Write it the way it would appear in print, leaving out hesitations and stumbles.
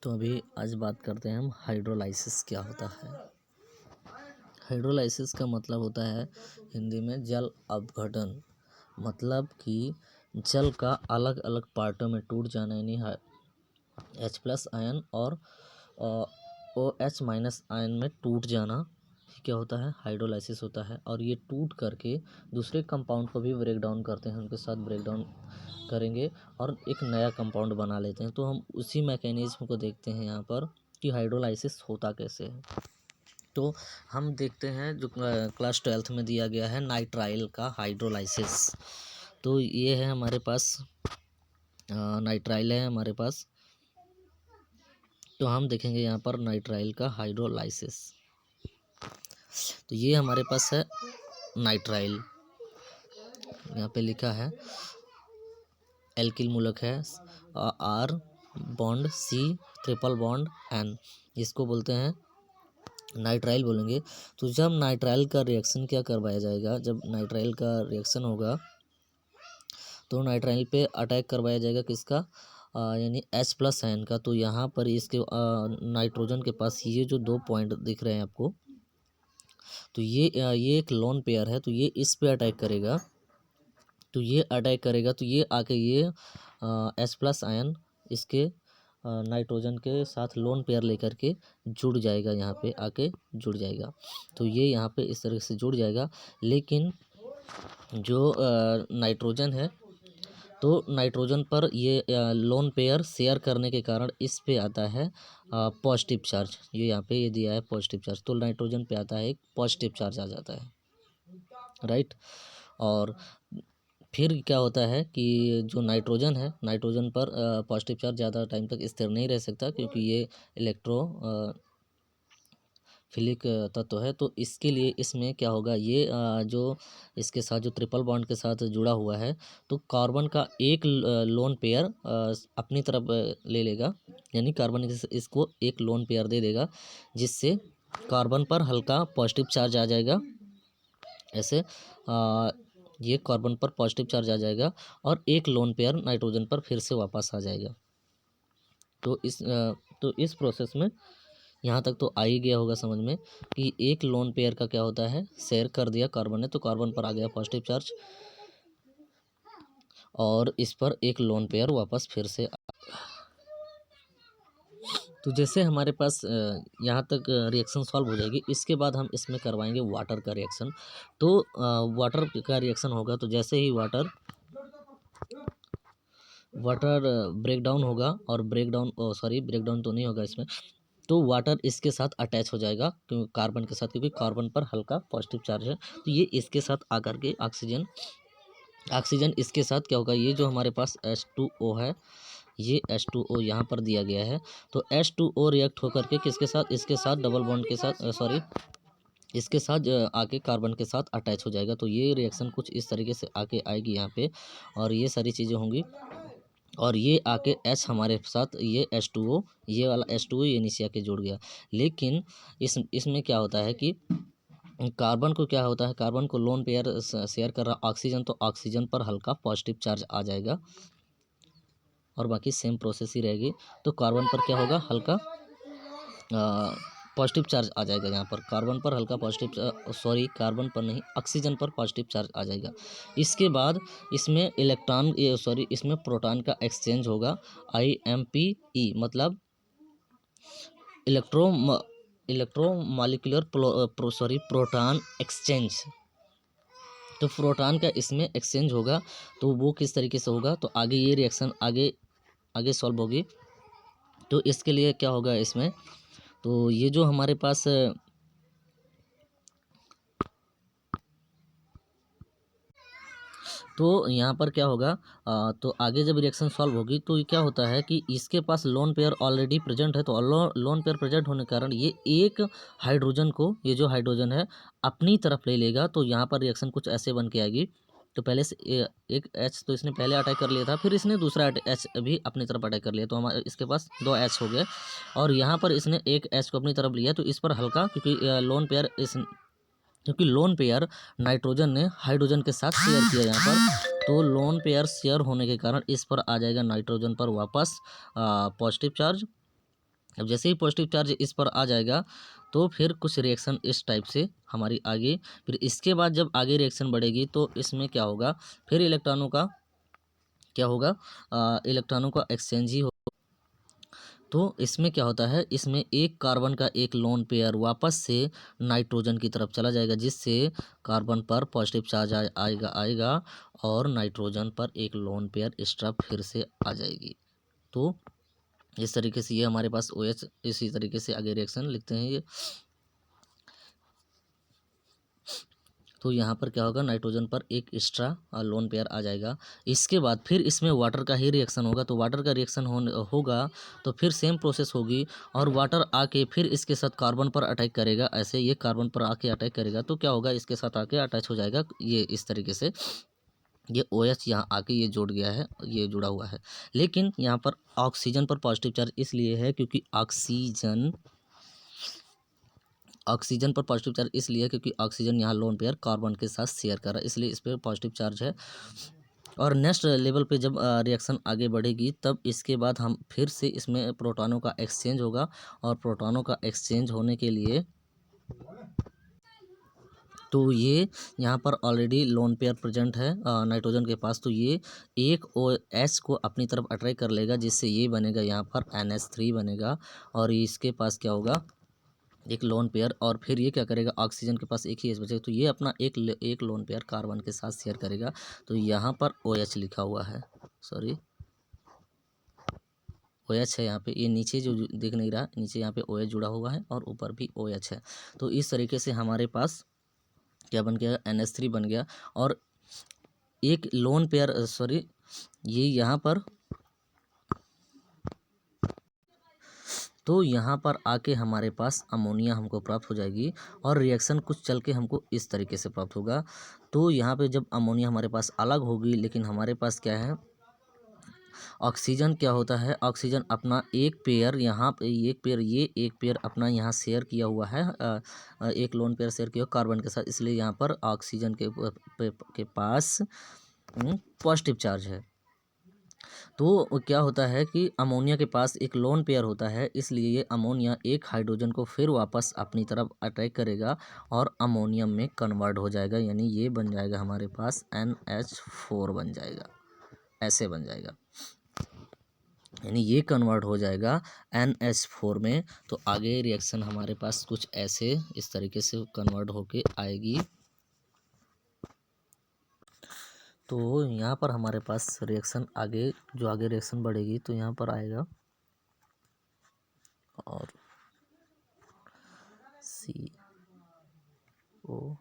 तो अभी आज बात करते हैं हम हाइड्रोलाइसिस क्या होता है। हाइड्रोलाइसिस का मतलब होता है हिंदी में जल अपघटन। मतलब कि जल का अलग अलग पार्टों में टूट जाना, यानी H+ आयन और OH- आयन में टूट जाना क्या होता है, हाइड्रोलाइसिस होता है। और ये टूट करके दूसरे कंपाउंड को भी ब्रेक डाउन करते हैं, उनके साथ ब्रेक डाउन करेंगे और एक नया कंपाउंड बना लेते हैं। तो हम उसी मैकेनिज्म को देखते हैं यहाँ पर कि हाइड्रोलाइसिस होता कैसे है। तो हम देखते हैं जो क्लास 12th में दिया गया है नाइट्राइल का हाइड्रोलाइसिस। तो ये है हमारे पास नाइट्राइल है हमारे पास। तो हम देखेंगे यहाँ पर नाइट्राइल का हाइड्रोलाइसिस। तो ये हमारे पास है नाइट्राइल, यहाँ पे लिखा है एल्किल मूलक है R bond C triple bond N, इसको बोलते हैं नाइट्राइल बोलेंगे। तो जब नाइट्राइल का रिएक्शन क्या करवाया जाएगा, जब नाइट्राइल का रिएक्शन होगा तो नाइट्राइल पे अटैक करवाया जाएगा किसका, यानी H+ आयन का। तो यहाँ पर इसके नाइट्रोजन के पास ये जो 2 पॉइंट दिख रहे हैं आपको, तो ये एक लोन पेयर है। तो ये इस पे अटैक करेगा, तो ये अटैक करेगा तो ये आके ये H+ आयन इसके नाइट्रोजन के साथ लोन पेयर लेकर के जुड़ जाएगा, यहाँ पे आके जुड़ जाएगा। तो ये यहाँ पे इस तरह से जुड़ जाएगा। लेकिन जो नाइट्रोजन है, तो नाइट्रोजन पर ये लोन पेयर शेयर करने के कारण इस पे आता है पॉजिटिव चार्ज। ये यहाँ पे ये दिया है पॉजिटिव चार्ज, तो नाइट्रोजन पे आता है एक पॉजिटिव चार्ज आ जाता है, राइट। और फिर क्या होता है कि जो नाइट्रोजन है, नाइट्रोजन पर पॉजिटिव चार्ज ज़्यादा टाइम तक स्थिर नहीं रह सकता, क्योंकि ये फिलिक तत्व है। तो इसके लिए इसमें क्या होगा, ये जो इसके साथ जो ट्रिपल बॉन्ड के साथ जुड़ा हुआ है, तो कार्बन का एक लोन पेयर अपनी तरफ ले लेगा, यानी कार्बन इसको एक लोन पेयर दे देगा, जिससे कार्बन पर हल्का पॉजिटिव चार्ज आ जाएगा। ऐसे ये कार्बन पर पॉजिटिव चार्ज आ जाएगा और एक लोन पेयर नाइट्रोजन पर फिर से वापस आ जाएगा। तो इस प्रोसेस में यहाँ तक तो आ ही गया होगा समझ में कि एक लोन पेयर का क्या होता है, शेयर कर दिया कार्बन ने, तो कार्बन पर आ गया पॉजिटिव चार्ज और इस पर एक लोन पेयर वापस फिर से तो जैसे हमारे पास यहाँ तक रिएक्शन सॉल्व हो जाएगी। इसके बाद हम इसमें करवाएंगे वाटर का रिएक्शन। तो वाटर का रिएक्शन होगा, तो जैसे ही वाटर ब्रेक डाउन होगा, और ब्रेक डाउन तो नहीं होगा इसमें, तो वाटर इसके साथ अटैच हो जाएगा क्योंकि कार्बन के साथ, क्योंकि कार्बन पर हल्का पॉजिटिव चार्ज है। तो ये इसके साथ आकर के ऑक्सीजन इसके साथ क्या होगा, ये जो हमारे पास H2O है, ये H2O यहाँ पर दिया गया है। तो H2O रिएक्ट होकर के किसके साथ, इसके साथ डबल बॉन्ड के साथ इसके साथ आके कार्बन के साथ अटैच हो जाएगा। तो ये रिएक्शन कुछ इस तरीके से आके आएगी यहाँ पे, और ये सारी चीज़ें होंगी। और ये आके H हमारे साथ, ये H2O, ये वाला H2O ये नीचे आके जुड़ गया। लेकिन इसमें क्या होता है कि कार्बन को क्या होता है, कार्बन को लोन पेयर शेयर कर रहा ऑक्सीजन, तो ऑक्सीजन पर हल्का पॉजिटिव चार्ज आ जाएगा और बाकी सेम प्रोसेस ही रहेगी। तो कार्बन पर क्या होगा, हल्का पॉजिटिव चार्ज आ जाएगा। यहाँ पर कार्बन पर हल्का कार्बन पर नहीं, ऑक्सीजन पर पॉजिटिव चार्ज आ जाएगा। इसके बाद इसमें इसमें प्रोटॉन का एक्सचेंज होगा, IMPE, मतलब इलेक्ट्रोमॉलिक्यूलर प्रोटॉन एक्सचेंज। तो प्रोटॉन का इसमें एक्सचेंज होगा। तो वो किस तरीके से होगा, तो आगे ये रिएक्शन आगे सॉल्व होगी। तो इसके लिए क्या होगा इसमें, तो ये जो हमारे पास तो यहाँ पर क्या होगा, तो आगे जब रिएक्शन सॉल्व होगी तो ये क्या होता है कि इसके पास लोन पेयर ऑलरेडी प्रेजेंट है। तो लोन पेयर प्रेजेंट होने के कारण ये एक हाइड्रोजन को, ये जो हाइड्रोजन है, अपनी तरफ ले लेगा। तो यहाँ पर रिएक्शन कुछ ऐसे बन के आएगी। तो पहले से एक H तो इसने पहले अटैक कर लिया था, फिर इसने दूसरा H भी अपनी तरफ अटैक कर लिया। तो हमारे इसके पास 2 H हो गए, और यहाँ पर इसने एक H को अपनी तरफ लिया। तो इस पर हल्का, क्योंकि लोन पेयर नाइट्रोजन ने हाइड्रोजन के साथ शेयर किया यहाँ पर, तो लोन पेयर शेयर होने के कारण इस पर आ जाएगा नाइट्रोजन पर वापस पॉजिटिव चार्ज। अब जैसे ही पॉजिटिव चार्ज इस पर आ जाएगा तो फिर कुछ रिएक्शन इस टाइप से हमारी आगे, फिर इसके बाद जब आगे रिएक्शन बढ़ेगी तो इसमें क्या होगा, फिर इलेक्ट्रॉनों का क्या होगा, इलेक्ट्रॉनों का एक्सचेंज ही हो। तो इसमें क्या होता है, इसमें एक कार्बन का एक लोन पेयर वापस से नाइट्रोजन की तरफ चला जाएगा, जिससे कार्बन पर पॉजिटिव चार्ज आएगा और नाइट्रोजन पर एक लोन पेयर एक्स्ट्रा फिर से आ जाएगी। तो इस तरीके से ये हमारे पास OH, इसी तरीके से आगे रिएक्शन लिखते हैं ये। तो यहाँ पर क्या होगा, नाइट्रोजन पर एक एक्स्ट्रा लोन पेयर आ जाएगा। इसके बाद फिर इसमें वाटर का ही रिएक्शन होगा, तो वाटर का रिएक्शन होगा तो फिर सेम प्रोसेस होगी और वाटर आके फिर इसके साथ कार्बन पर अटैक करेगा। ऐसे ये कार्बन पर आके अटैक करेगा तो क्या होगा, इसके साथ आके अटैच हो जाएगा ये इस तरीके से। ये OH यहाँ आके ये जुड़ गया है, ये जुड़ा हुआ है। लेकिन यहाँ पर ऑक्सीजन पर पॉजिटिव चार्ज इसलिए है क्योंकि ऑक्सीजन पर पॉजिटिव चार्ज इसलिए क्योंकि ऑक्सीजन यहाँ लोन पेयर कार्बन के साथ शेयर कर रहा है, इसलिए इस पर पॉजिटिव चार्ज है। और नेक्स्ट लेवल पे जब रिएक्शन आगे बढ़ेगी तब इसके बाद हम फिर से इसमें प्रोटॉनों का एक्सचेंज होगा, और प्रोटॉनों का एक्सचेंज होने के लिए तो ये यहाँ पर ऑलरेडी लोन पेयर प्रेजेंट है नाइट्रोजन के पास, तो ये एक OH को अपनी तरफ अट्रैक्ट कर लेगा, जिससे ये बनेगा यहाँ पर NH3 बनेगा, और इसके पास क्या होगा, एक लोन पेयर, और फिर ये क्या करेगा, ऑक्सीजन के पास एक ही H बचेगा, तो ये अपना एक लोन पेयर कार्बन के साथ शेयर करेगा। तो यहाँ पर OH लिखा हुआ है, सॉरी OH है यहाँ पे, ये नीचे जो दिख नहीं रहा, नीचे यहाँ पे OH जुड़ा हुआ है और ऊपर भी OH है। तो इस तरीके से हमारे पास क्या बन गया, NH3 बन गया, और एक लोन पेयर सॉरी ये यहाँ पर, तो यहाँ पर आके हमारे पास अमोनिया हमको प्राप्त हो जाएगी, और रिएक्शन कुछ चल के हमको इस तरीके से प्राप्त होगा। तो यहाँ पे जब अमोनिया हमारे पास अलग होगी, लेकिन हमारे पास क्या है, ऑक्सीजन क्या होता है, ऑक्सीजन अपना एक पेयर यहाँ पे, एक पेयर ये एक पेयर अपना यहाँ शेयर किया हुआ है, एक लोन पेयर शेयर किया कार्बन के साथ, इसलिए यहाँ पर ऑक्सीजन के पास पॉजिटिव चार्ज है। तो क्या होता है कि अमोनिया के पास एक लोन पेयर होता है, इसलिए ये अमोनिया एक हाइड्रोजन को फिर वापस अपनी तरफ अटैक करेगा और अमोनियम में कन्वर्ट हो जाएगा, यानी ये बन जाएगा हमारे पास NH4 बन जाएगा, ऐसे बन जाएगा, यानी ये कन्वर्ट हो जाएगा NH4 में। तो आगे रिएक्शन हमारे पास कुछ ऐसे इस तरीके से कन्वर्ट होके आएगी। तो यहाँ पर हमारे पास रिएक्शन आगे, जो आगे रिएक्शन बढ़ेगी तो यहाँ पर आएगा, और CO